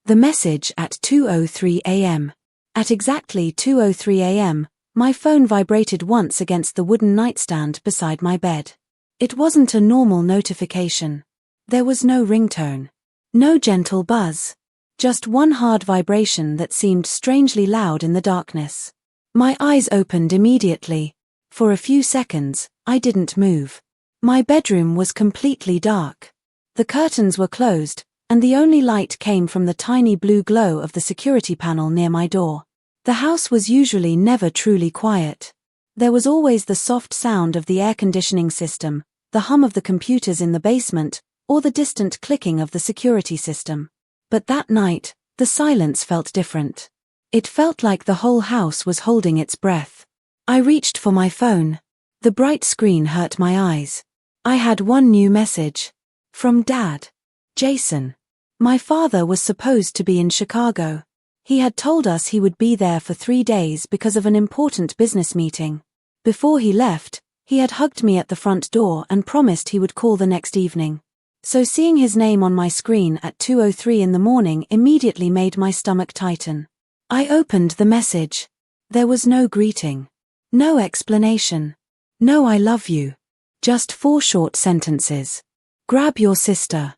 The message at 2:03 a.m. At exactly 2:03 a.m., my phone vibrated once against the wooden nightstand beside my bed. It wasn't a normal notification. There was no ringtone. No gentle buzz. Just one hard vibration that seemed strangely loud in the darkness. My eyes opened immediately. For a few seconds, I didn't move. My bedroom was completely dark. The curtains were closed, and the only light came from the tiny blue glow of the security panel near my door. The house was usually never truly quiet. There was always the soft sound of the air conditioning system, the hum of the computers in the basement, or the distant clicking of the security system. But that night, the silence felt different. It felt like the whole house was holding its breath. I reached for my phone. The bright screen hurt my eyes. I had one new message. From Dad. Jason. My father was supposed to be in Chicago. He had told us he would be there for 3 days because of an important business meeting. Before he left, he had hugged me at the front door and promised he would call the next evening. So seeing his name on my screen at 2:03 in the morning immediately made my stomach tighten. I opened the message. There was no greeting. No explanation. No I love you. Just 4 short sentences. Grab your sister.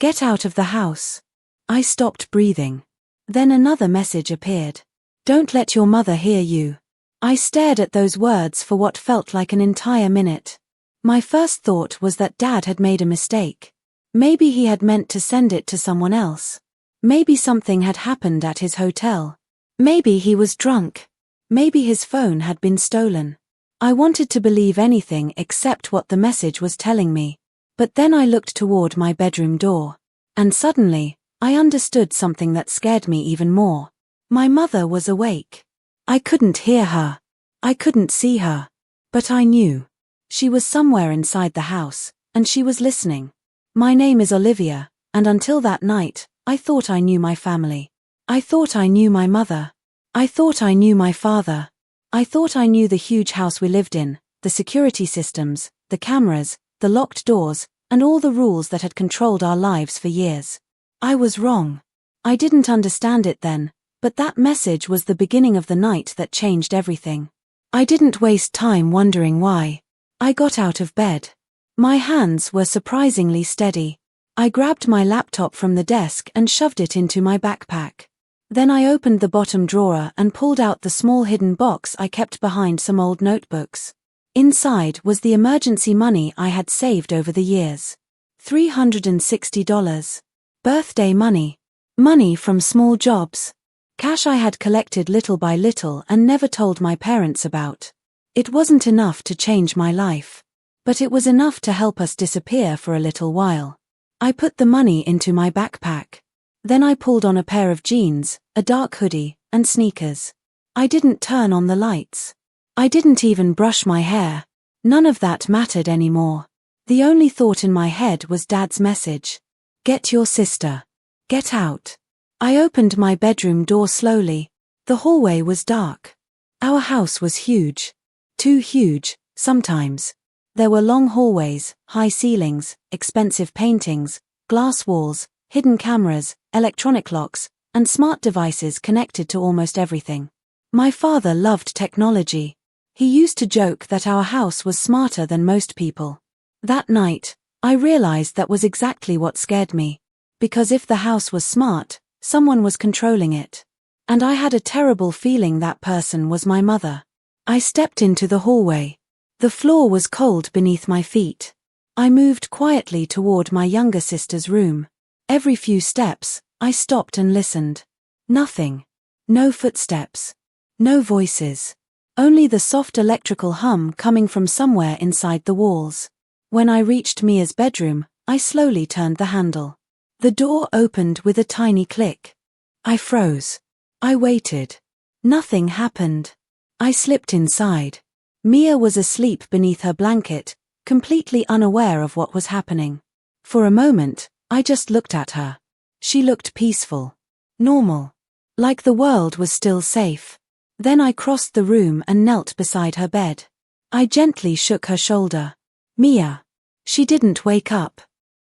Get out of the house. I stopped breathing. Then another message appeared. Don't let your mother hear you. I stared at those words for what felt like an entire minute. My first thought was that Dad had made a mistake. Maybe he had meant to send it to someone else. Maybe something had happened at his hotel. Maybe he was drunk. Maybe his phone had been stolen. I wanted to believe anything except what the message was telling me. But then I looked toward my bedroom door. And suddenly, I understood something that scared me even more. My mother was awake. I couldn't hear her. I couldn't see her. But I knew. She was somewhere inside the house, and she was listening. My name is Olivia, and until that night, I thought I knew my family. I thought I knew my mother. I thought I knew my father. I thought I knew the huge house we lived in, the security systems, the cameras, the locked doors, and all the rules that had controlled our lives for years. I was wrong. I didn't understand it then, but that message was the beginning of the night that changed everything. I didn't waste time wondering why. I got out of bed. My hands were surprisingly steady. I grabbed my laptop from the desk and shoved it into my backpack. Then I opened the bottom drawer and pulled out the small hidden box I kept behind some old notebooks. Inside was the emergency money I had saved over the years. $360. Birthday money. Money from small jobs. Cash I had collected little by little and never told my parents about. It wasn't enough to change my life. But it was enough to help us disappear for a little while. I put the money into my backpack. Then I pulled on a pair of jeans, a dark hoodie, and sneakers. I didn't turn on the lights. I didn't even brush my hair. None of that mattered anymore. The only thought in my head was Dad's message. Get your sister. Get out. I opened my bedroom door slowly. The hallway was dark. Our house was huge. Too huge, sometimes. There were long hallways, high ceilings, expensive paintings, glass walls, hidden cameras, electronic locks, and smart devices connected to almost everything. My father loved technology. He used to joke that our house was smarter than most people. That night, I realized that was exactly what scared me. Because if the house was smart, someone was controlling it. And I had a terrible feeling that person was my mother. I stepped into the hallway. The floor was cold beneath my feet. I moved quietly toward my younger sister's room. Every few steps, I stopped and listened. Nothing. No footsteps. No voices. Only the soft electrical hum coming from somewhere inside the walls. When I reached Mia's bedroom, I slowly turned the handle. The door opened with a tiny click. I froze. I waited. Nothing happened. I slipped inside. Mia was asleep beneath her blanket, completely unaware of what was happening. For a moment, I just looked at her. She looked peaceful. Normal. Like the world was still safe. Then I crossed the room and knelt beside her bed. I gently shook her shoulder. Mia. She didn't wake up.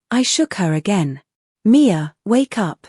I shook her again. Mia, wake up.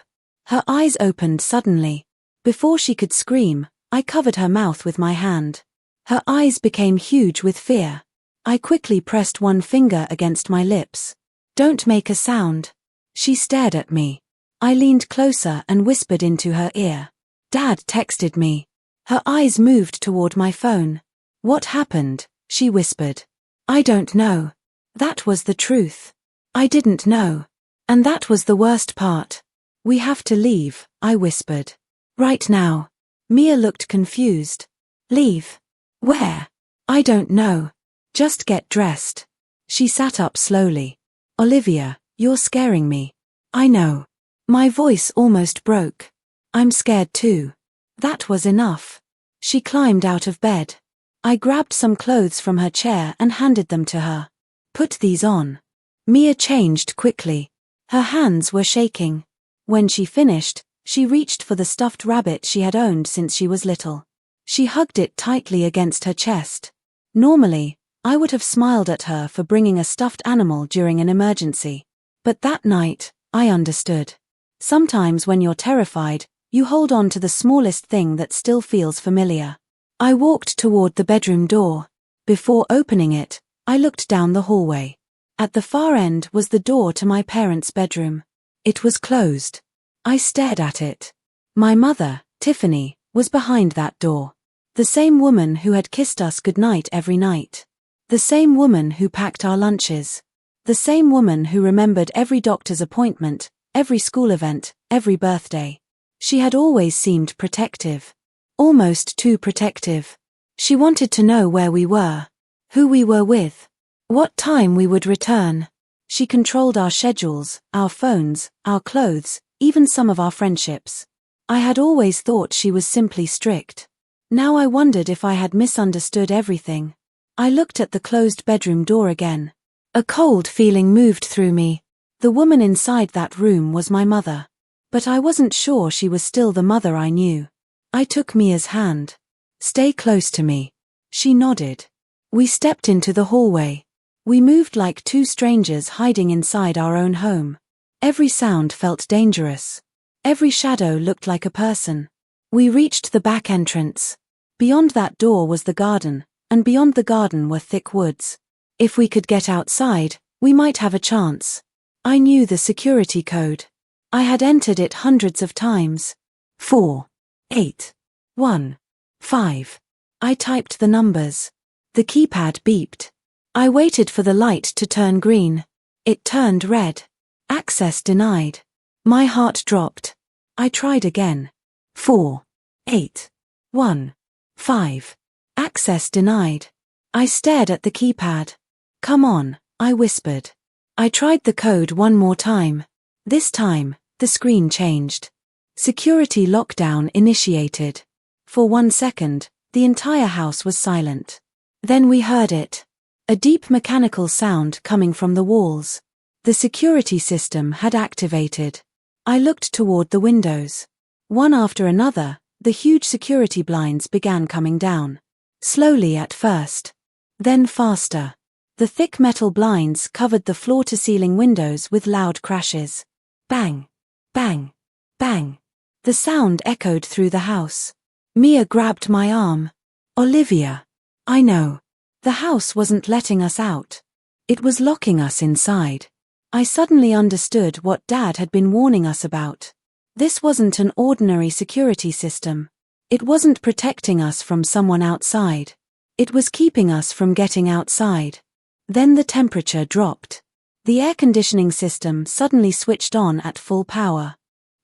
Her eyes opened suddenly. Before she could scream, I covered her mouth with my hand. Her eyes became huge with fear. I quickly pressed one finger against my lips. "Don't make a sound." She stared at me. I leaned closer and whispered into her ear. "Dad texted me." Her eyes moved toward my phone. "What happened?" she whispered. "I don't know." That was the truth. I didn't know. And that was the worst part. "We have to leave," I whispered. "Right now." Mia looked confused. "Leave? Where?" "I don't know. Just get dressed." She sat up slowly. "Olivia, you're scaring me." "I know." My voice almost broke. "I'm scared too." That was enough. She climbed out of bed. I grabbed some clothes from her chair and handed them to her. "Put these on." Mia changed quickly. Her hands were shaking. When she finished, she reached for the stuffed rabbit she had owned since she was little. She hugged it tightly against her chest. Normally, I would have smiled at her for bringing a stuffed animal during an emergency. But that night, I understood. Sometimes when you're terrified, you hold on to the smallest thing that still feels familiar. I walked toward the bedroom door. Before opening it, I looked down the hallway. At the far end was the door to my parents' bedroom. It was closed. I stared at it. My mother, Tiffany, was behind that door. The same woman who had kissed us goodnight every night. The same woman who packed our lunches. The same woman who remembered every doctor's appointment, every school event, every birthday. She had always seemed protective. Almost too protective. She wanted to know where we were, who we were with, what time we would return. She controlled our schedules, our phones, our clothes, even some of our friendships. I had always thought she was simply strict. Now I wondered if I had misunderstood everything. I looked at the closed bedroom door again. A cold feeling moved through me. The woman inside that room was my mother. But I wasn't sure she was still the mother I knew. I took Mia's hand. "Stay close to me." She nodded. We stepped into the hallway. We moved like two strangers hiding inside our own home. Every sound felt dangerous. Every shadow looked like a person. We reached the back entrance. Beyond that door was the garden, and beyond the garden were thick woods. If we could get outside, we might have a chance. I knew the security code. I had entered it hundreds of times. 4, 8, 1, 5. I typed the numbers. The keypad beeped. I waited for the light to turn green. It turned red. Access denied. My heart dropped. I tried again. 4, 8, 1, 5. Access denied. I stared at the keypad. "Come on," I whispered. I tried the code one more time. This time, the screen changed. Security lockdown initiated. For 1 second, the entire house was silent. Then we heard it. A deep mechanical sound coming from the walls. The security system had activated. I looked toward the windows. One after another, the huge security blinds began coming down. Slowly at first. Then faster. The thick metal blinds covered the floor-to-ceiling windows with loud crashes. Bang! Bang! Bang! The sound echoed through the house. Mia grabbed my arm. "Olivia." "I know." The house wasn't letting us out. It was locking us inside. I suddenly understood what Dad had been warning us about. This wasn't an ordinary security system. It wasn't protecting us from someone outside. It was keeping us from getting outside. Then the temperature dropped. The air conditioning system suddenly switched on at full power.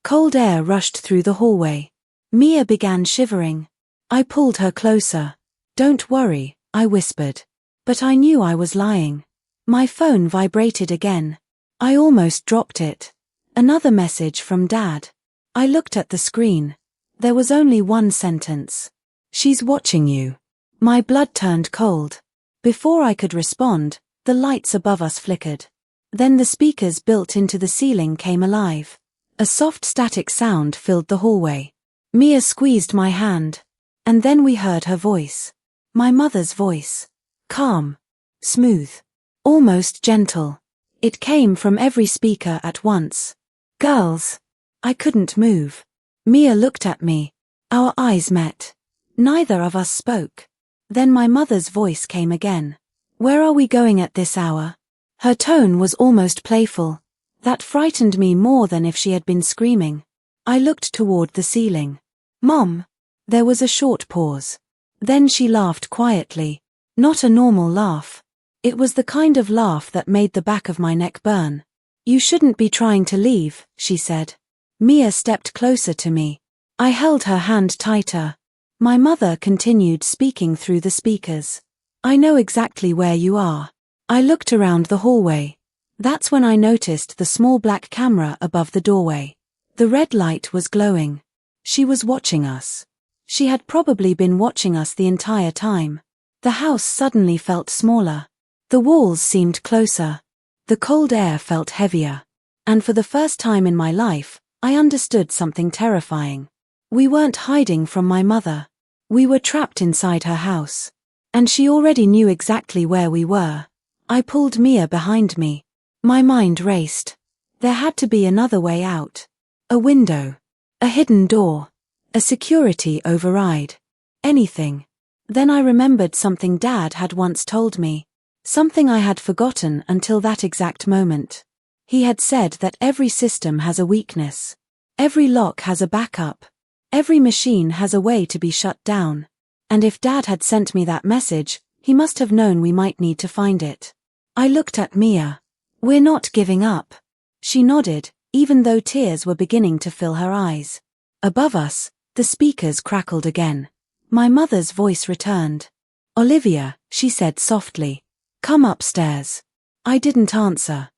Cold air rushed through the hallway. Mia began shivering. I pulled her closer. "Don't worry," I whispered. But I knew I was lying. My phone vibrated again. I almost dropped it. Another message from Dad. I looked at the screen. There was only one sentence. "She's watching you." My blood turned cold. Before I could respond, the lights above us flickered. Then the speakers built into the ceiling came alive. A soft static sound filled the hallway. Mia squeezed my hand. And then we heard her voice. My mother's voice. Calm. Smooth. Almost gentle. It came from every speaker at once. "Girls." I couldn't move. Mia looked at me. Our eyes met. Neither of us spoke. Then my mother's voice came again. Where are we going at this hour? Her tone was almost playful. That frightened me more than if she had been screaming. I looked toward the ceiling. Mom! There was a short pause. Then she laughed quietly. Not a normal laugh. It was the kind of laugh that made the back of my neck burn. You shouldn't be trying to leave, she said. Mia stepped closer to me. I held her hand tighter. My mother continued speaking through the speakers. I know exactly where you are. I looked around the hallway. That's when I noticed the small black camera above the doorway. The red light was glowing. She was watching us. She had probably been watching us the entire time. The house suddenly felt smaller. The walls seemed closer. The cold air felt heavier. And for the first time in my life, I understood something terrifying. We weren't hiding from my mother. We were trapped inside her house. And she already knew exactly where we were. I pulled Mia behind me. My mind raced. There had to be another way out. A window. A hidden door. A security override. Anything. Then I remembered something Dad had once told me. Something I had forgotten until that exact moment. He had said that every system has a weakness. Every lock has a backup. Every machine has a way to be shut down. And if Dad had sent me that message, he must have known we might need to find it. I looked at Mia. We're not giving up. She nodded, even though tears were beginning to fill her eyes. Above us, the speakers crackled again. My mother's voice returned. Olivia, she said softly. Come upstairs. I didn't answer.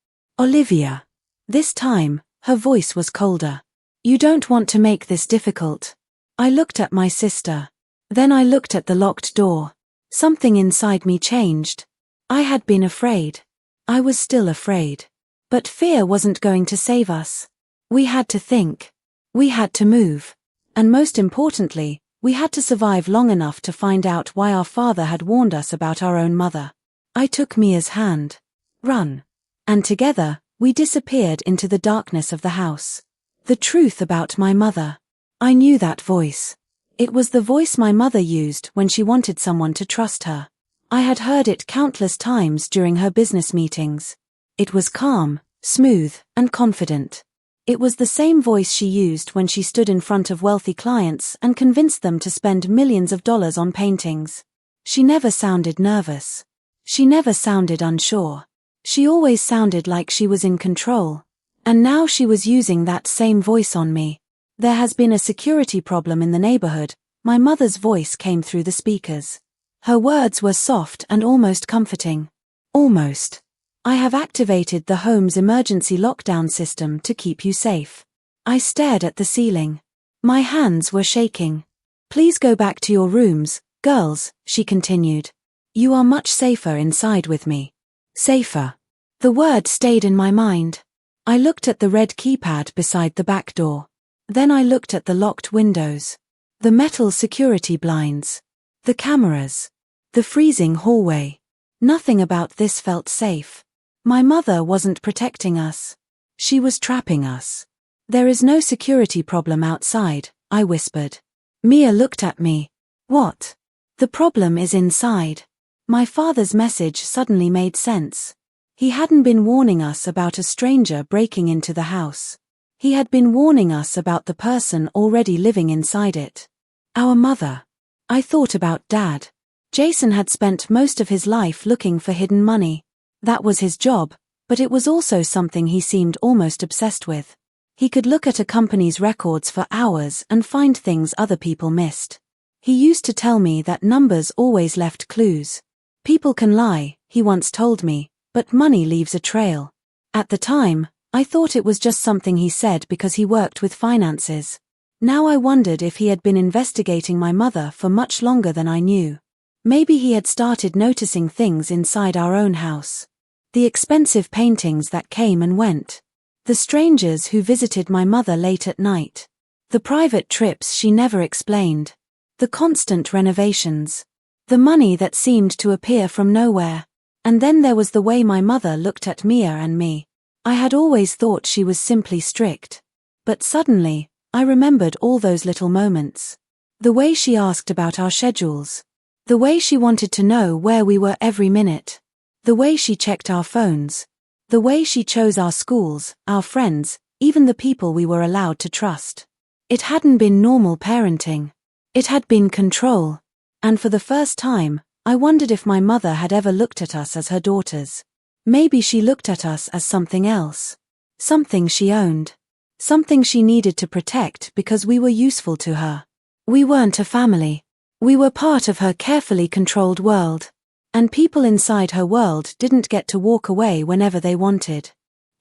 Olivia. This time, her voice was colder. You don't want to make this difficult. I looked at my sister. Then I looked at the locked door. Something inside me changed. I had been afraid. I was still afraid. But fear wasn't going to save us. We had to think. We had to move. And most importantly, we had to survive long enough to find out why our father had warned us about our own mother. I took Mia's hand. Run. And together, we disappeared into the darkness of the house. The truth about my mother. I knew that voice. It was the voice my mother used when she wanted someone to trust her. I had heard it countless times during her business meetings. It was calm, smooth, and confident. It was the same voice she used when she stood in front of wealthy clients and convinced them to spend millions of dollars on paintings. She never sounded nervous. She never sounded unsure. She always sounded like she was in control. And now she was using that same voice on me. There has been a security problem in the neighborhood. My mother's voice came through the speakers. Her words were soft and almost comforting. Almost. I have activated the home's emergency lockdown system to keep you safe. I stared at the ceiling. My hands were shaking. Please go back to your rooms, girls, she continued. You are much safer inside with me. Safer. The word stayed in my mind. I looked at the red keypad beside the back door. Then I looked at the locked windows. The metal security blinds. The cameras. The freezing hallway. Nothing about this felt safe. My mother wasn't protecting us. She was trapping us. There is no security problem outside, I whispered. Mia looked at me. What? The problem is inside. My father's message suddenly made sense. He hadn't been warning us about a stranger breaking into the house. He had been warning us about the person already living inside it. Our mother. I thought about Dad. Jason had spent most of his life looking for hidden money. That was his job, but it was also something he seemed almost obsessed with. He could look at a company's records for hours and find things other people missed. He used to tell me that numbers always left clues. People can lie, he once told me, but money leaves a trail. At the time, I thought it was just something he said because he worked with finances. Now I wondered if he had been investigating my mother for much longer than I knew. Maybe he had started noticing things inside our own house. The expensive paintings that came and went. The strangers who visited my mother late at night. The private trips she never explained. The constant renovations. The money that seemed to appear from nowhere. And then there was the way my mother looked at Mia and me. I had always thought she was simply strict. But suddenly, I remembered all those little moments. The way she asked about our schedules. The way she wanted to know where we were every minute. The way she checked our phones. The way she chose our schools, our friends, even the people we were allowed to trust. It hadn't been normal parenting. It had been control. And for the first time, I wondered if my mother had ever looked at us as her daughters. Maybe she looked at us as something else. Something she owned. Something she needed to protect because we were useful to her. We weren't a family. We were part of her carefully controlled world. And people inside her world didn't get to walk away whenever they wanted.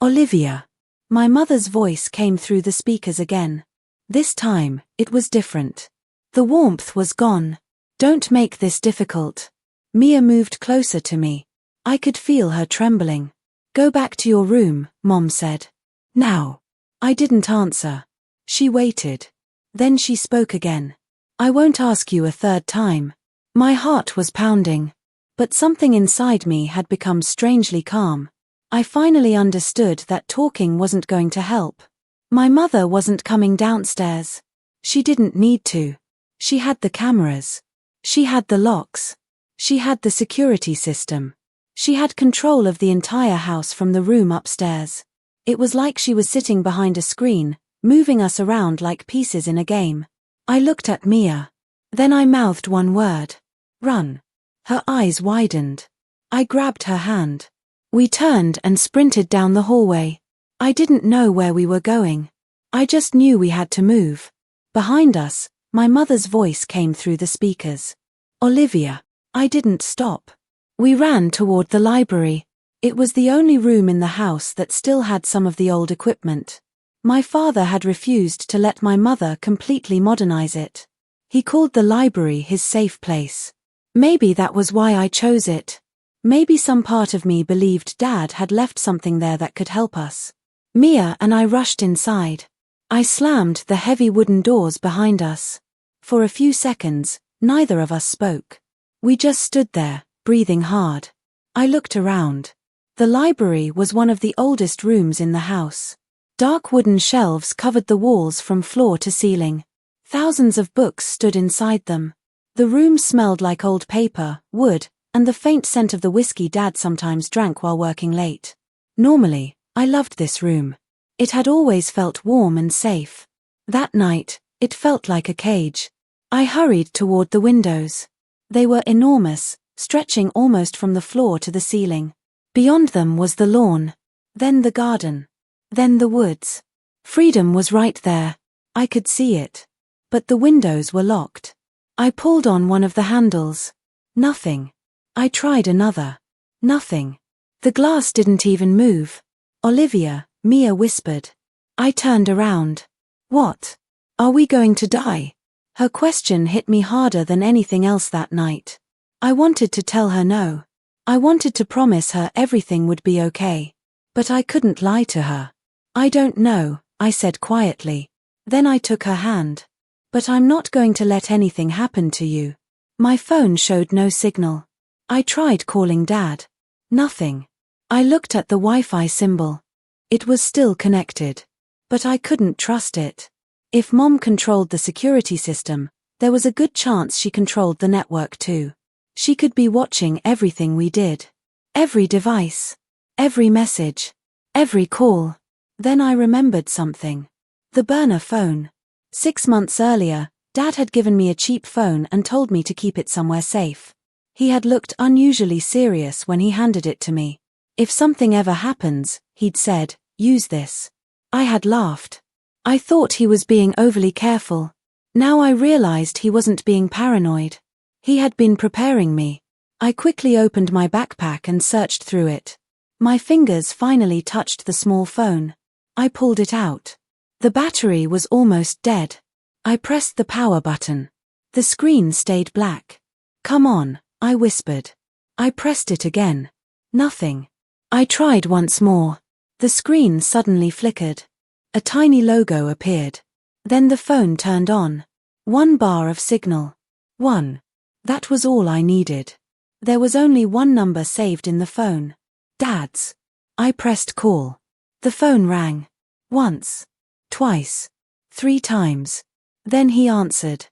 Olivia. My mother's voice came through the speakers again. This time, it was different. The warmth was gone. Don't make this difficult. Mia moved closer to me. I could feel her trembling. Go back to your room, Mom said. Now. I didn't answer. She waited. Then she spoke again. I won't ask you a third time. My heart was pounding. But something inside me had become strangely calm. I finally understood that talking wasn't going to help. My mother wasn't coming downstairs. She didn't need to. She had the cameras. She had the locks. She had the security system. She had control of the entire house from the room upstairs. It was like she was sitting behind a screen, moving us around like pieces in a game. I looked at Mia. Then I mouthed one word. Run. Her eyes widened. I grabbed her hand. We turned and sprinted down the hallway. I didn't know where we were going. I just knew we had to move. Behind us, my mother's voice came through the speakers. Olivia. I didn't stop. We ran toward the library. It was the only room in the house that still had some of the old equipment. My father had refused to let my mother completely modernize it. He called the library his safe place. Maybe that was why I chose it. Maybe some part of me believed Dad had left something there that could help us. Mia and I rushed inside. I slammed the heavy wooden doors behind us. For a few seconds, neither of us spoke. We just stood there, breathing hard. I looked around. The library was one of the oldest rooms in the house. Dark wooden shelves covered the walls from floor to ceiling. Thousands of books stood inside them. The room smelled like old paper, wood, and the faint scent of the whiskey Dad sometimes drank while working late. Normally, I loved this room. It had always felt warm and safe. That night, it felt like a cage. I hurried toward the windows. They were enormous, stretching almost from the floor to the ceiling. Beyond them was the lawn. Then the garden. Then the woods. Freedom was right there. I could see it. But the windows were locked. I pulled on one of the handles. Nothing. I tried another. Nothing. The glass didn't even move. Olivia, Mia whispered. I turned around. What? Are we going to die? Her question hit me harder than anything else that night. I wanted to tell her no. I wanted to promise her everything would be okay. But I couldn't lie to her. I don't know, I said quietly. Then I took her hand. But I'm not going to let anything happen to you. My phone showed no signal. I tried calling Dad. Nothing. I looked at the Wi-Fi symbol. It was still connected. But I couldn't trust it. If Mom controlled the security system, there was a good chance she controlled the network too. She could be watching everything we did. Every device. Every message. Every call. Then I remembered something. The burner phone. 6 months earlier, Dad had given me a cheap phone and told me to keep it somewhere safe. He had looked unusually serious when he handed it to me. If something ever happens, he'd said, use this. I had laughed. I thought he was being overly careful. Now I realized he wasn't being paranoid. He had been preparing me. I quickly opened my backpack and searched through it. My fingers finally touched the small phone. I pulled it out. The battery was almost dead. I pressed the power button. The screen stayed black. Come on, I whispered. I pressed it again. Nothing. I tried once more. The screen suddenly flickered. A tiny logo appeared. Then the phone turned on. 1 bar of signal. 1. That was all I needed. There was only one number saved in the phone. Dad's. I pressed call. The phone rang. Once. Twice. 3 times. Then he answered.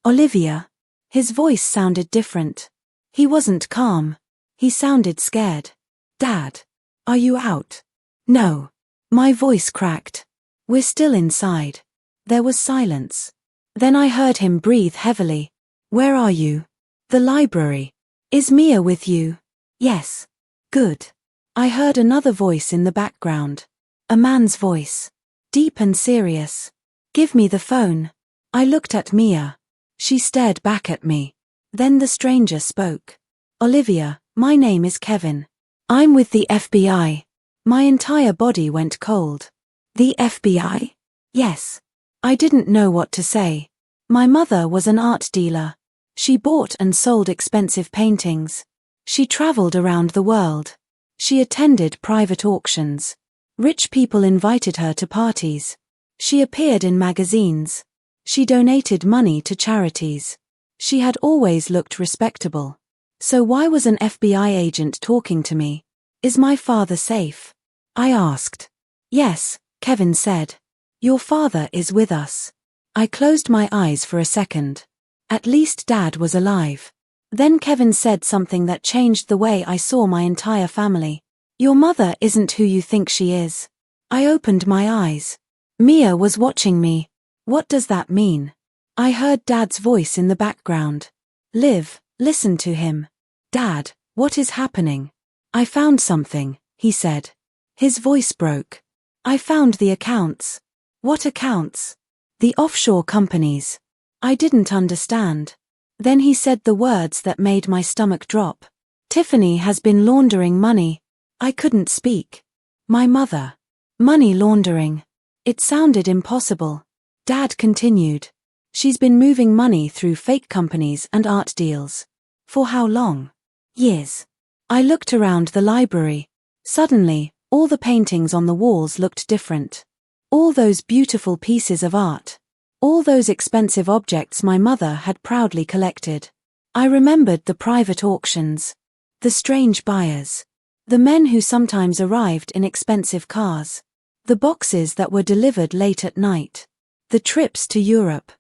Olivia. His voice sounded different. He wasn't calm. He sounded scared. Dad. Are you out? No. My voice cracked. We're still inside. There was silence. Then I heard him breathe heavily. Where are you? The library. Is Mia with you? Yes. Good. I heard another voice in the background. A man's voice. Deep and serious. Give me the phone. I looked at Mia. She stared back at me. Then the stranger spoke. Olivia, my name is Kevin. I'm with the FBI. My entire body went cold. The FBI? Yes. I didn't know what to say. My mother was an art dealer. She bought and sold expensive paintings. She traveled around the world. She attended private auctions. Rich people invited her to parties. She appeared in magazines. She donated money to charities. She had always looked respectable. So why was an FBI agent talking to me? Is my father safe? I asked. Yes, Kevin said. Your father is with us. I closed my eyes for a second. At least Dad was alive. Then Kevin said something that changed the way I saw my entire family. Your mother isn't who you think she is. I opened my eyes. Mia was watching me. What does that mean? I heard Dad's voice in the background. Liv, listen to him. Dad, what is happening? I found something, he said. His voice broke. I found the accounts. What accounts? The offshore companies. I didn't understand. Then he said the words that made my stomach drop. Tiffany has been laundering money. I couldn't speak. My mother. Money laundering. It sounded impossible. Dad continued. She's been moving money through fake companies and art deals. For how long? Years. I looked around the library. Suddenly, all the paintings on the walls looked different. All those beautiful pieces of art. All those expensive objects my mother had proudly collected. I remembered the private auctions. The strange buyers. The men who sometimes arrived in expensive cars. The boxes that were delivered late at night. The trips to Europe.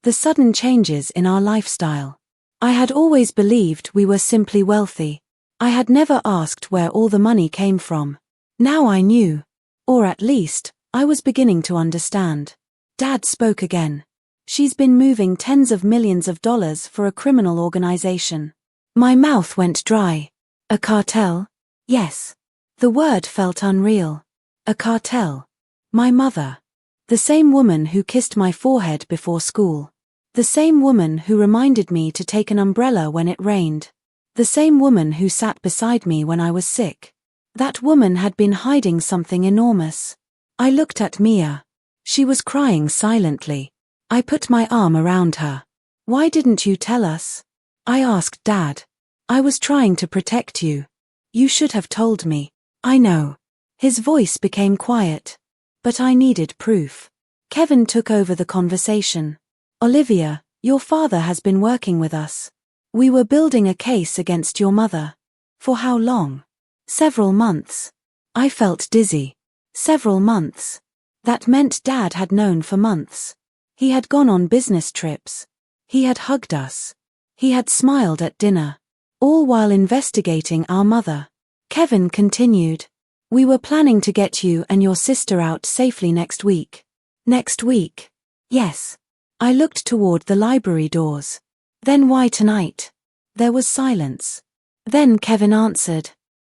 The sudden changes in our lifestyle. I had always believed we were simply wealthy. I had never asked where all the money came from. Now I knew. Or at least, I was beginning to understand. Dad spoke again. She's been moving tens of millions of dollars for a criminal organization. My mouth went dry. A cartel? Yes. The word felt unreal. A cartel. My mother. The same woman who kissed my forehead before school. The same woman who reminded me to take an umbrella when it rained. The same woman who sat beside me when I was sick. That woman had been hiding something enormous. I looked at Mia. She was crying silently. I put my arm around her. Why didn't you tell us? I asked Dad. I was trying to protect you. You should have told me. I know. His voice became quiet. But I needed proof. Kevin took over the conversation. Olivia, your father has been working with us. We were building a case against your mother. For how long? Several months. I felt dizzy. Several months. That meant Dad had known for months. He had gone on business trips. He had hugged us. He had smiled at dinner. All while investigating our mother. Kevin continued. We were planning to get you and your sister out safely next week. Next week? Yes. I looked toward the library doors. Then why tonight? There was silence. Then Kevin answered.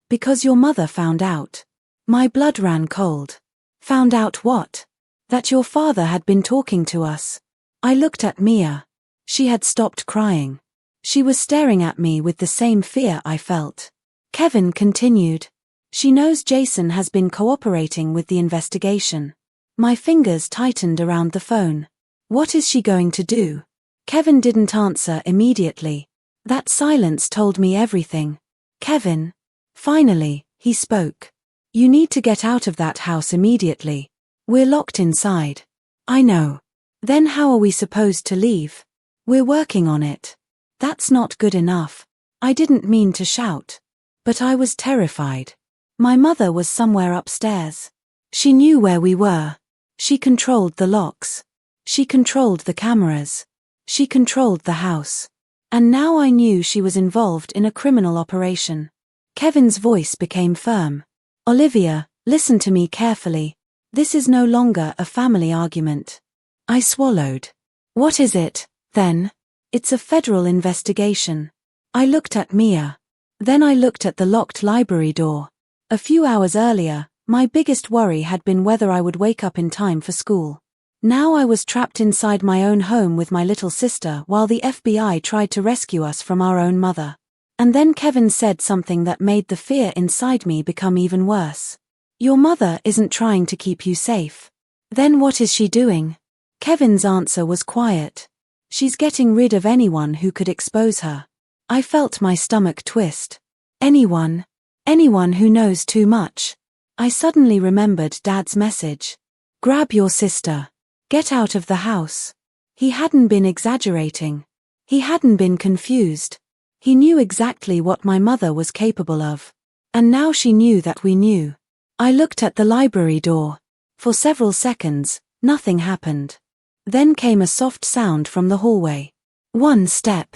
Because your mother found out. My blood ran cold. Found out what? That your father had been talking to us. I looked at Mia. She had stopped crying. She was staring at me with the same fear I felt. Kevin continued. She knows Jason has been cooperating with the investigation. My fingers tightened around the phone. What is she going to do? Kevin didn't answer immediately. That silence told me everything. Kevin. Finally, he spoke. You need to get out of that house immediately. We're locked inside. I know. Then how are we supposed to leave? We're working on it. That's not good enough. I didn't mean to shout. But I was terrified. My mother was somewhere upstairs. She knew where we were. She controlled the locks. She controlled the cameras. She controlled the house. And now I knew she was involved in a criminal operation. Kevin's voice became firm. Olivia, listen to me carefully. This is no longer a family argument. I swallowed. What is it, then? It's a federal investigation. I looked at Mia. Then I looked at the locked library door. A few hours earlier, my biggest worry had been whether I would wake up in time for school. Now I was trapped inside my own home with my little sister while the FBI tried to rescue us from our own mother. And then Kevin said something that made the fear inside me become even worse. Your mother isn't trying to keep you safe. Then what is she doing? Kevin's answer was quiet. She's getting rid of anyone who could expose her. I felt my stomach twist. Anyone who knows too much. I suddenly remembered Dad's message. Grab your sister. Get out of the house. He hadn't been exaggerating. He hadn't been confused. He knew exactly what my mother was capable of. And now she knew that we knew. I looked at the library door. For several seconds, nothing happened. Then came a soft sound from the hallway. One step.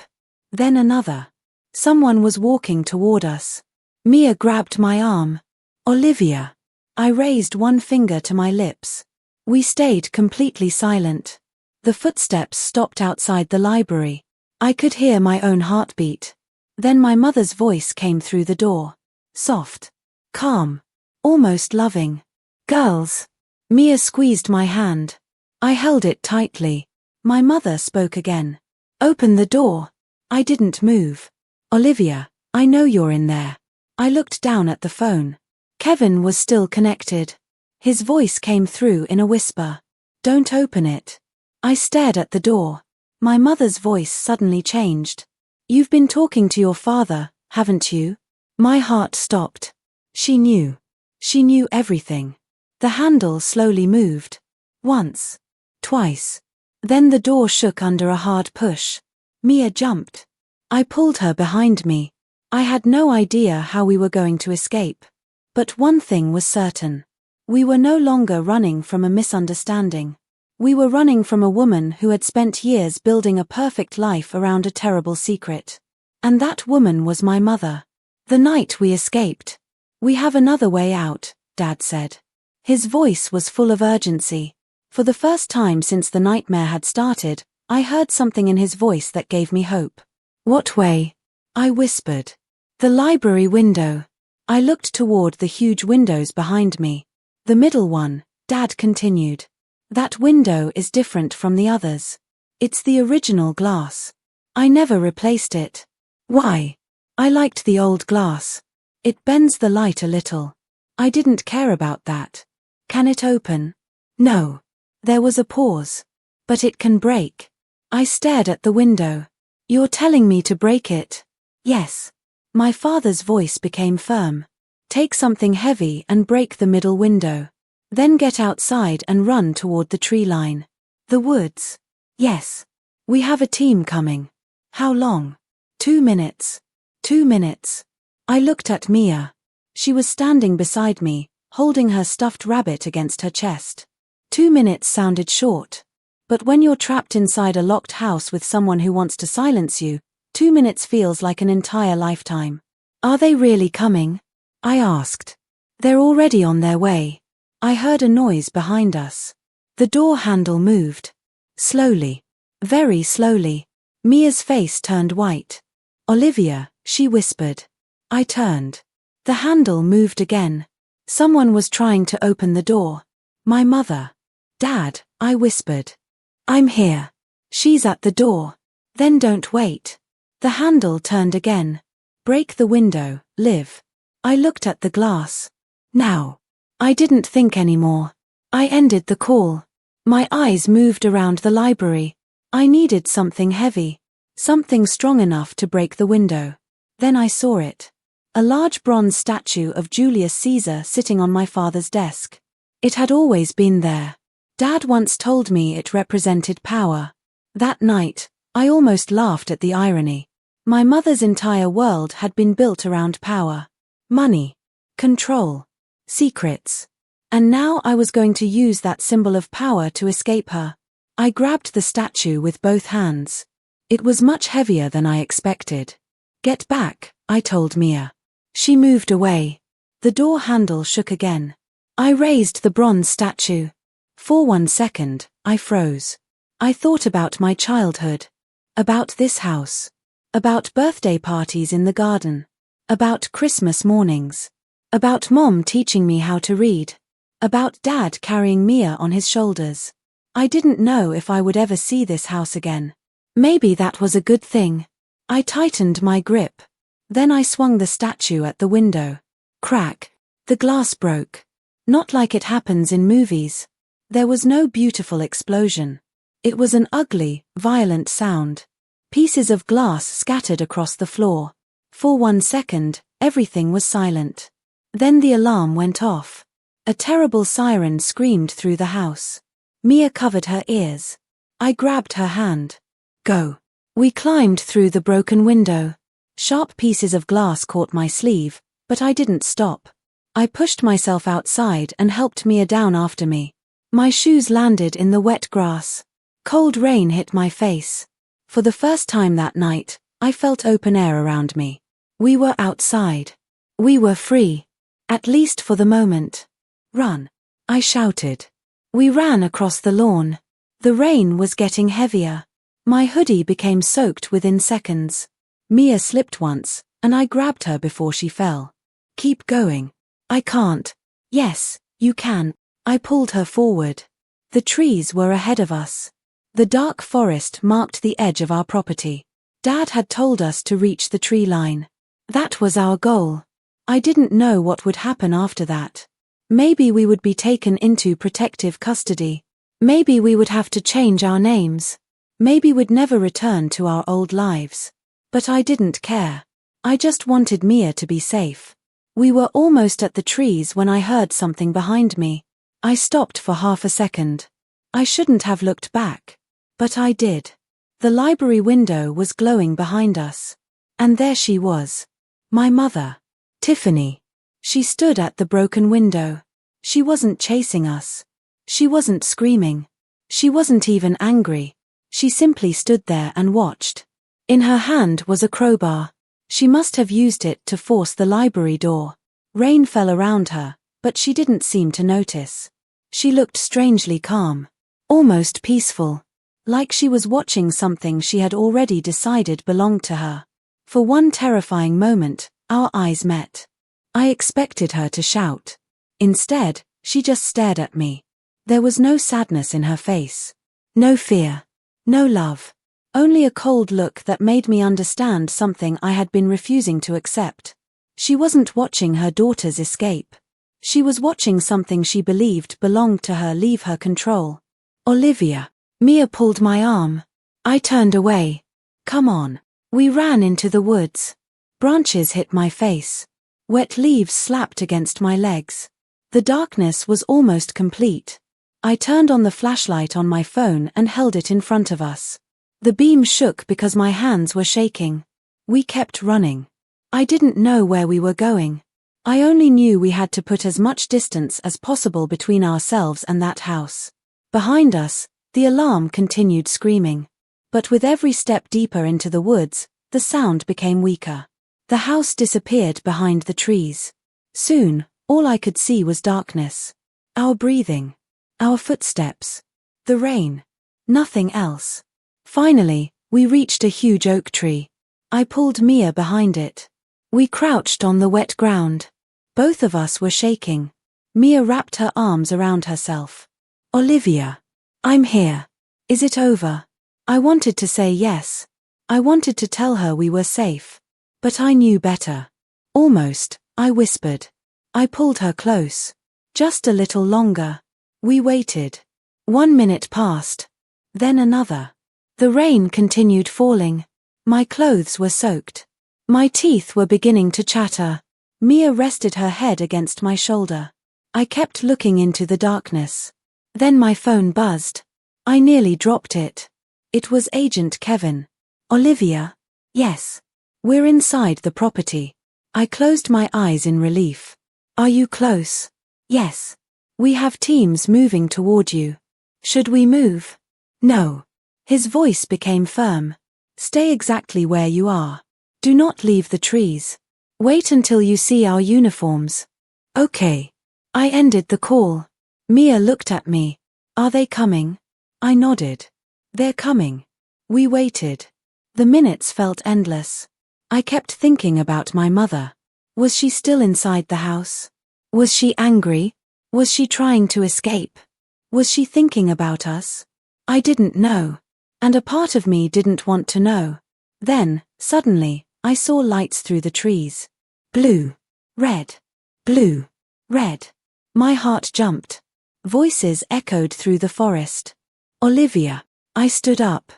Then another. Someone was walking toward us. Mia grabbed my arm. Olivia. I raised one finger to my lips. We stayed completely silent. The footsteps stopped outside the library. I could hear my own heartbeat. Then my mother's voice came through the door. Soft. Calm. Almost loving. Girls. Mia squeezed my hand. I held it tightly. My mother spoke again. Open the door. I didn't move. Olivia, I know you're in there. I looked down at the phone. Kevin was still connected. His voice came through in a whisper. Don't open it. I stared at the door. My mother's voice suddenly changed. You've been talking to your father, haven't you? My heart stopped. She knew. She knew everything. The handle slowly moved. Once. Twice. Then the door shook under a hard push. Mia jumped. I pulled her behind me. I had no idea how we were going to escape. But one thing was certain. We were no longer running from a misunderstanding. We were running from a woman who had spent years building a perfect life around a terrible secret. And that woman was my mother. The night we escaped. We have another way out, Dad said. His voice was full of urgency. For the first time since the nightmare had started, I heard something in his voice that gave me hope. What way? I whispered. The library window. I looked toward the huge windows behind me. The middle one, Dad continued. That window is different from the others. It's the original glass. I never replaced it. Why? I liked the old glass. It bends the light a little. I didn't care about that. Can it open? No. There was a pause. But it can break. I stared at the window. You're telling me to break it? Yes. My father's voice became firm. Take something heavy and break the middle window. Then get outside and run toward the tree line. The woods. Yes. We have a team coming. How long? 2 minutes. 2 minutes. I looked at Mia. She was standing beside me, holding her stuffed rabbit against her chest. 2 minutes sounded short. But when you're trapped inside a locked house with someone who wants to silence you, 2 minutes feels like an entire lifetime. Are they really coming? I asked. They're already on their way. I heard a noise behind us. The door handle moved. Slowly. Very slowly. Mia's face turned white. Olivia, she whispered. I turned. The handle moved again. Someone was trying to open the door. My mother. Dad, I whispered. I'm here. She's at the door. Then don't wait. The handle turned again. Break the window, Liv. I looked at the glass. Now. I didn't think anymore. I ended the call. My eyes moved around the library. I needed something heavy. Something strong enough to break the window. Then I saw it. A large bronze statue of Julius Caesar sitting on my father's desk. It had always been there. Dad once told me it represented power. That night, I almost laughed at the irony. My mother's entire world had been built around power. Money. Control. Secrets. And now I was going to use that symbol of power to escape her. I grabbed the statue with both hands. It was much heavier than I expected. "Get back," I told Mia. She moved away. The door handle shook again. I raised the bronze statue. For 1 second, I froze. I thought about my childhood. About this house. About birthday parties in the garden. About Christmas mornings. About Mom teaching me how to read. About Dad carrying Mia on his shoulders. I didn't know if I would ever see this house again. Maybe that was a good thing. I tightened my grip. Then I swung the statue at the window. Crack. The glass broke. Not like it happens in movies. There was no beautiful explosion. It was an ugly, violent sound. Pieces of glass scattered across the floor. For 1 second, everything was silent. Then the alarm went off. A terrible siren screamed through the house. Mia covered her ears. I grabbed her hand. "Go." We climbed through the broken window. Sharp pieces of glass caught my sleeve, but I didn't stop. I pushed myself outside and helped Mia down after me. My shoes landed in the wet grass. Cold rain hit my face. For the first time that night, I felt open air around me. We were outside. We were free. At least for the moment. "Run," I shouted. We ran across the lawn. The rain was getting heavier. My hoodie became soaked within seconds. Mia slipped once, and I grabbed her before she fell. "Keep going." "I can't." "Yes, you can." I pulled her forward. The trees were ahead of us. The dark forest marked the edge of our property. Dad had told us to reach the tree line. That was our goal. I didn't know what would happen after that. Maybe we would be taken into protective custody. Maybe we would have to change our names. Maybe we'd never return to our old lives. But I didn't care. I just wanted Mia to be safe. We were almost at the trees when I heard something behind me. I stopped for half a second. I shouldn't have looked back. But I did. The library window was glowing behind us. And there she was. My mother. Tiffany. She stood at the broken window. She wasn't chasing us. She wasn't screaming. She wasn't even angry. She simply stood there and watched. In her hand was a crowbar. She must have used it to force the library door. Rain fell around her, but she didn't seem to notice. She looked strangely calm. Almost peaceful. Like she was watching something she had already decided belonged to her. For one terrifying moment, our eyes met. I expected her to shout. Instead, she just stared at me. There was no sadness in her face. No fear. No love. Only a cold look that made me understand something I had been refusing to accept. She wasn't watching her daughter's escape. She was watching something she believed belonged to her leave her control. "Olivia." Mia pulled my arm. I turned away. "Come on." We ran into the woods. Branches hit my face. Wet leaves slapped against my legs. The darkness was almost complete. I turned on the flashlight on my phone and held it in front of us. The beam shook because my hands were shaking. We kept running. I didn't know where we were going. I only knew we had to put as much distance as possible between ourselves and that house. Behind us, the alarm continued screaming. But with every step deeper into the woods, the sound became weaker. The house disappeared behind the trees. Soon, all I could see was darkness. Our breathing. Our footsteps. The rain. Nothing else. Finally, we reached a huge oak tree. I pulled Mia behind it. We crouched on the wet ground. Both of us were shaking. Mia wrapped her arms around herself. "Olivia. I'm here. Is it over?" I wanted to say yes. I wanted to tell her we were safe. But I knew better. "Almost," I whispered. I pulled her close. "Just a little longer." We waited. 1 minute passed. Then another. The rain continued falling. My clothes were soaked. My teeth were beginning to chatter. Mia rested her head against my shoulder. I kept looking into the darkness. Then my phone buzzed. I nearly dropped it. It was Agent Kevin. "Olivia?" "Yes." "We're inside the property." I closed my eyes in relief. "Are you close?" "Yes." We have teams moving toward you. Should we move? No. His voice became firm. Stay exactly where you are. Do not leave the trees. Wait until you see our uniforms. Okay. I ended the call. Mia looked at me. Are they coming? I nodded. They're coming. We waited. The minutes felt endless. I kept thinking about my mother. Was she still inside the house? Was she angry? Was she trying to escape? Was she thinking about us? I didn't know. And a part of me didn't want to know. Then, suddenly, I saw lights through the trees. Blue. Red. Blue. Red. My heart jumped. Voices echoed through the forest. Olivia. I stood up.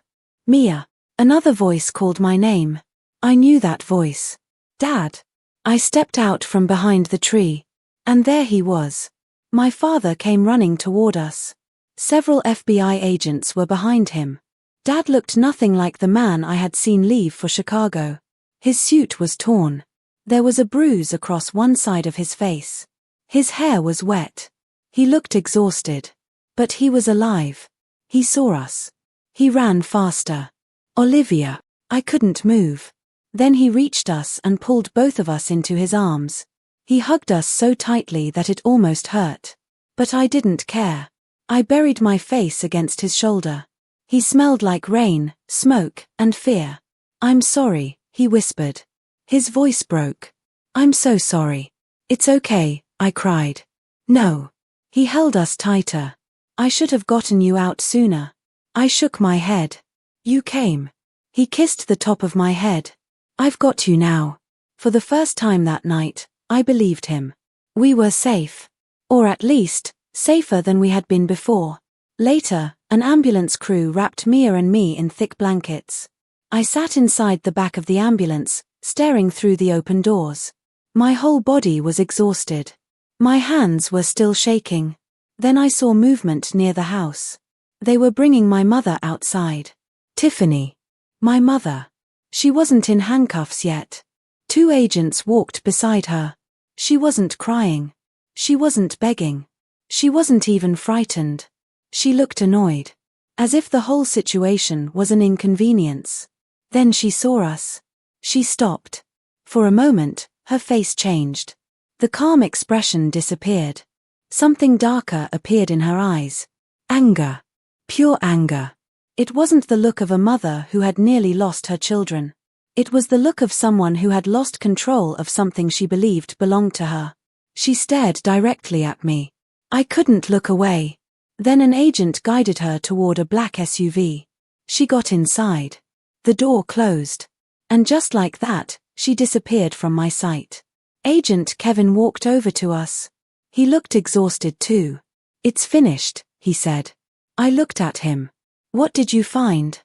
Mia. Another voice called my name. I knew that voice. Dad. I stepped out from behind the tree. And there he was. My father came running toward us. Several FBI agents were behind him. Dad looked nothing like the man I had seen leave for Chicago. His suit was torn. There was a bruise across one side of his face. His hair was wet. He looked exhausted. But he was alive. He saw us. He ran faster. Olivia. I couldn't move. Then he reached us and pulled both of us into his arms. He hugged us so tightly that it almost hurt. But I didn't care. I buried my face against his shoulder. He smelled like rain, smoke, and fear. I'm sorry, he whispered. His voice broke. I'm so sorry. It's okay, I cried. No. He held us tighter. I should have gotten you out sooner. I shook my head. You came. He kissed the top of my head. I've got you now. For the first time that night, I believed him. We were safe. Or at least, safer than we had been before. Later, an ambulance crew wrapped Mia and me in thick blankets. I sat inside the back of the ambulance, staring through the open doors. My whole body was exhausted. My hands were still shaking. Then I saw movement near the house. They were bringing my mother outside. Tiffany. My mother. She wasn't in handcuffs yet. 2 agents walked beside her. She wasn't crying. She wasn't begging. She wasn't even frightened. She looked annoyed. As if the whole situation was an inconvenience. Then she saw us. She stopped. For a moment, her face changed. The calm expression disappeared. Something darker appeared in her eyes. Anger. Pure anger. It wasn't the look of a mother who had nearly lost her children. It was the look of someone who had lost control of something she believed belonged to her. She stared directly at me. I couldn't look away. Then an agent guided her toward a black SUV. She got inside. The door closed. And just like that, she disappeared from my sight. Agent Kevin walked over to us. He looked exhausted too. It's finished, he said. I looked at him. What did you find?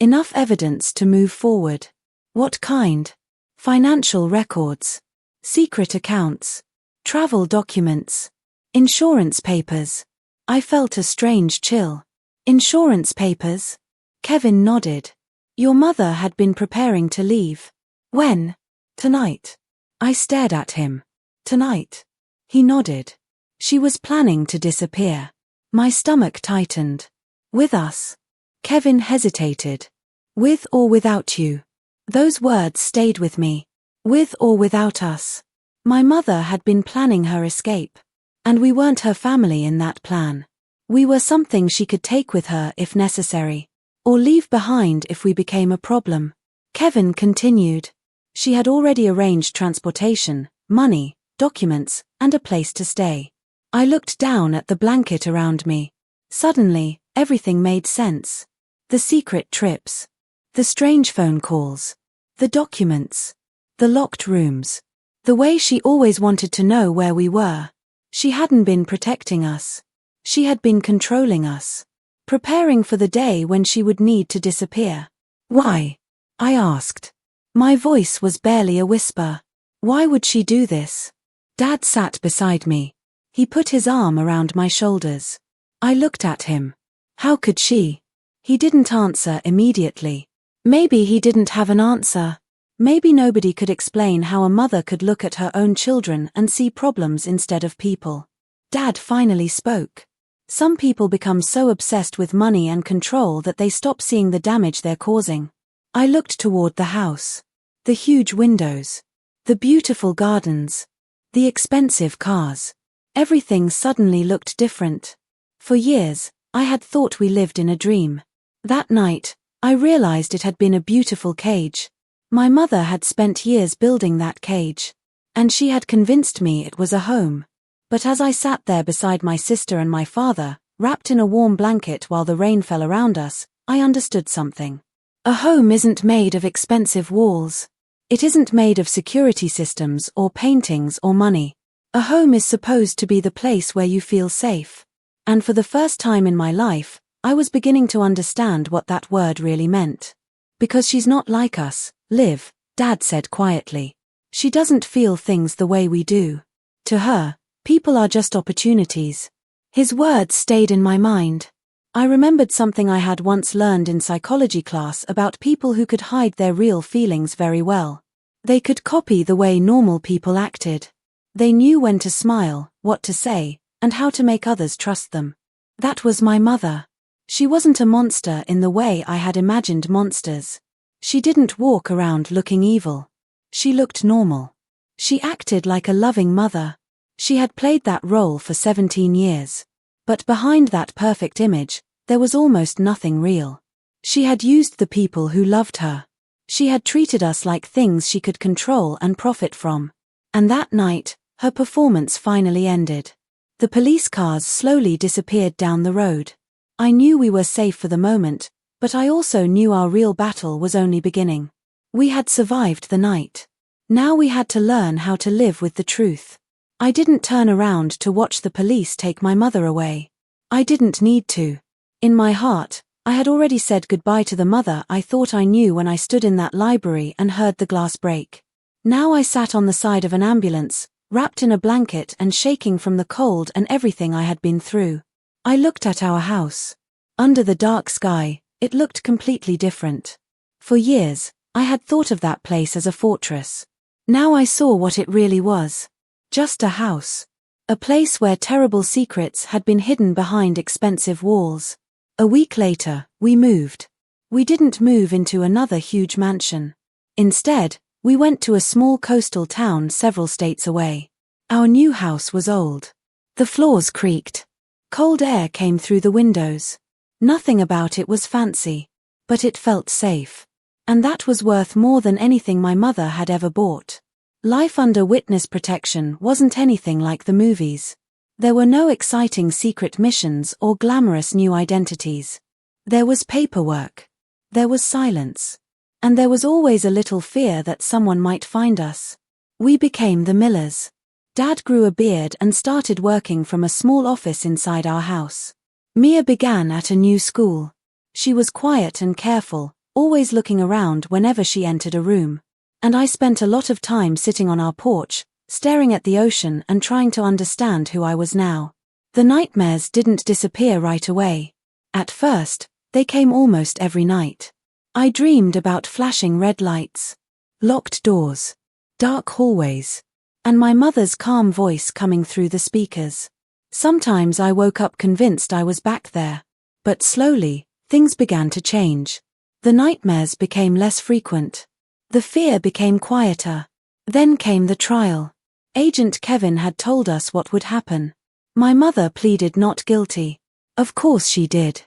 Enough evidence to move forward. What kind? Financial records. Secret accounts. Travel documents. Insurance papers. I felt a strange chill. Insurance papers? Kevin nodded. Your mother had been preparing to leave. When? Tonight. I stared at him. Tonight. He nodded. She was planning to disappear. My stomach tightened. With us. Kevin hesitated. With or without you? Those words stayed with me. With or without us. My mother had been planning her escape. And we weren't her family in that plan. We were something she could take with her if necessary. Or leave behind if we became a problem. Kevin continued. She had already arranged transportation, money, documents, and a place to stay. I looked down at the blanket around me. Suddenly, everything made sense. The secret trips. The strange phone calls. The documents. The locked rooms. The way she always wanted to know where we were. She hadn't been protecting us. She had been controlling us. Preparing for the day when she would need to disappear. Why? I asked. My voice was barely a whisper. Why would she do this? Dad sat beside me. He put his arm around my shoulders. I looked at him. How could she? He didn't answer immediately. Maybe he didn't have an answer. Maybe nobody could explain how a mother could look at her own children and see problems instead of people. Dad finally spoke. Some people become so obsessed with money and control that they stop seeing the damage they're causing. I looked toward the house. The huge windows. The beautiful gardens. The expensive cars. Everything suddenly looked different. For years, I had thought we lived in a dream. That night, I realized it had been a beautiful cage. My mother had spent years building that cage. And she had convinced me it was a home. But as I sat there beside my sister and my father, wrapped in a warm blanket while the rain fell around us, I understood something. A home isn't made of expensive walls. It isn't made of security systems or paintings or money. A home is supposed to be the place where you feel safe. And for the first time in my life, I was beginning to understand what that word really meant. Because she's not like us, Liv, Dad said quietly. She doesn't feel things the way we do. To her, people are just opportunities. His words stayed in my mind. I remembered something I had once learned in psychology class about people who could hide their real feelings very well. They could copy the way normal people acted. They knew when to smile, what to say, and how to make others trust them. That was my mother. She wasn't a monster in the way I had imagined monsters. She didn't walk around looking evil. She looked normal. She acted like a loving mother. She had played that role for 17 years. But behind that perfect image, there was almost nothing real. She had used the people who loved her. She had treated us like things she could control and profit from. And that night, her performance finally ended. The police cars slowly disappeared down the road. I knew we were safe for the moment, but I also knew our real battle was only beginning. We had survived the night. Now we had to learn how to live with the truth. I didn't turn around to watch the police take my mother away. I didn't need to. In my heart, I had already said goodbye to the mother I thought I knew when I stood in that library and heard the glass break. Now I sat on the side of an ambulance, wrapped in a blanket and shaking from the cold and everything I had been through. I looked at our house. Under the dark sky, it looked completely different. For years, I had thought of that place as a fortress. Now I saw what it really was. Just a house. A place where terrible secrets had been hidden behind expensive walls. A week later, we moved. We didn't move into another huge mansion. Instead, we went to a small coastal town several states away. Our new house was old. The floors creaked. Cold air came through the windows. Nothing about it was fancy. But it felt safe. And that was worth more than anything my mother had ever bought. Life under witness protection wasn't anything like the movies. There were no exciting secret missions or glamorous new identities. There was paperwork. There was silence. And there was always a little fear that someone might find us. We became the Millers. Dad grew a beard and started working from a small office inside our house. Mia began at a new school. She was quiet and careful, always looking around whenever she entered a room. And I spent a lot of time sitting on our porch, staring at the ocean and trying to understand who I was now. The nightmares didn't disappear right away. At first, they came almost every night. I dreamed about flashing red lights, locked doors, dark hallways, and my mother's calm voice coming through the speakers. Sometimes I woke up convinced I was back there. But slowly, things began to change. The nightmares became less frequent. The fear became quieter. Then came the trial. Agent Kevin had told us what would happen. My mother pleaded not guilty. Of course she did.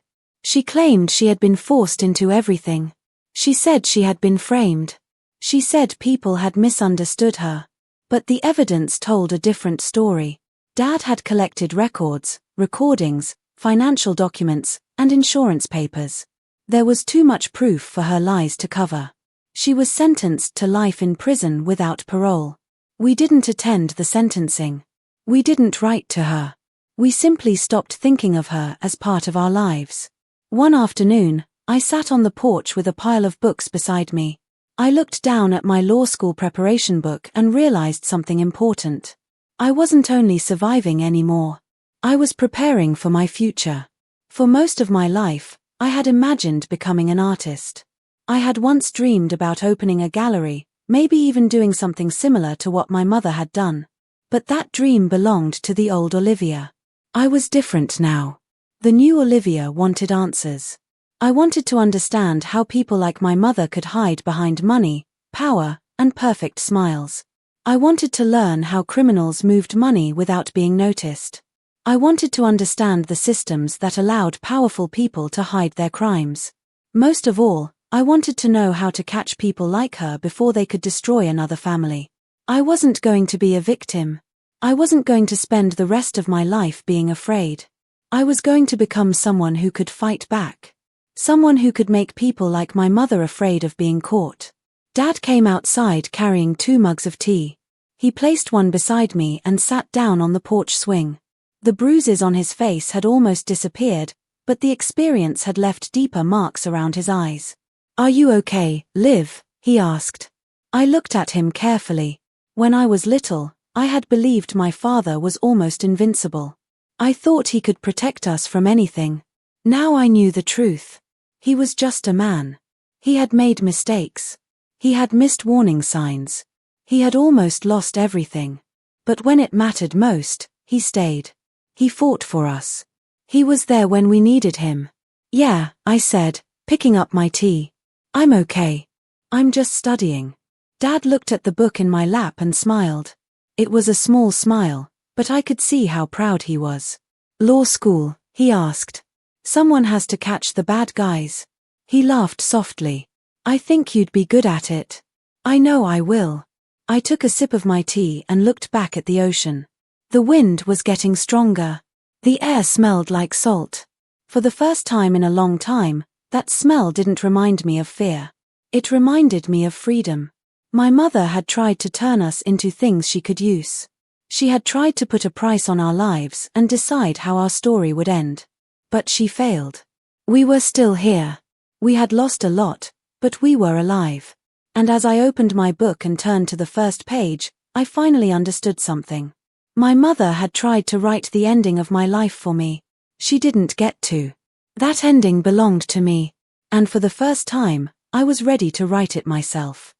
She claimed she had been forced into everything. She said she had been framed. She said people had misunderstood her. But the evidence told a different story. Dad had collected records, recordings, financial documents, and insurance papers. There was too much proof for her lies to cover. She was sentenced to life in prison without parole. We didn't attend the sentencing. We didn't write to her. We simply stopped thinking of her as part of our lives. One afternoon, I sat on the porch with a pile of books beside me. I looked down at my law school preparation book and realized something important. I wasn't only surviving anymore. I was preparing for my future. For most of my life, I had imagined becoming an artist. I had once dreamed about opening a gallery, maybe even doing something similar to what my mother had done. But that dream belonged to the old Olivia. I was different now. The new Olivia wanted answers. I wanted to understand how people like my mother could hide behind money, power, and perfect smiles. I wanted to learn how criminals moved money without being noticed. I wanted to understand the systems that allowed powerful people to hide their crimes. Most of all, I wanted to know how to catch people like her before they could destroy another family. I wasn't going to be a victim. I wasn't going to spend the rest of my life being afraid. I was going to become someone who could fight back. Someone who could make people like my mother afraid of being caught. Dad came outside carrying 2 mugs of tea. He placed one beside me and sat down on the porch swing. The bruises on his face had almost disappeared, but the experience had left deeper marks around his eyes. "Are you okay, Liv?" he asked. I looked at him carefully. When I was little, I had believed my father was almost invincible. I thought he could protect us from anything. Now I knew the truth. He was just a man. He had made mistakes. He had missed warning signs. He had almost lost everything. But when it mattered most, he stayed. He fought for us. He was there when we needed him. "Yeah," I said, picking up my tea. "I'm okay. I'm just studying." Dad looked at the book in my lap and smiled. It was a small smile, but I could see how proud he was. "Law school?" he asked. "Someone has to catch the bad guys." He laughed softly. "I think you'd be good at it." "I know I will." I took a sip of my tea and looked back at the ocean. The wind was getting stronger. The air smelled like salt. For the first time in a long time, that smell didn't remind me of fear. It reminded me of freedom. My mother had tried to turn us into things she could use. She had tried to put a price on our lives and decide how our story would end. But she failed. We were still here. We had lost a lot, but we were alive. And as I opened my book and turned to the first page, I finally understood something. My mother had tried to write the ending of my life for me. She didn't get to. That ending belonged to me. And for the first time, I was ready to write it myself.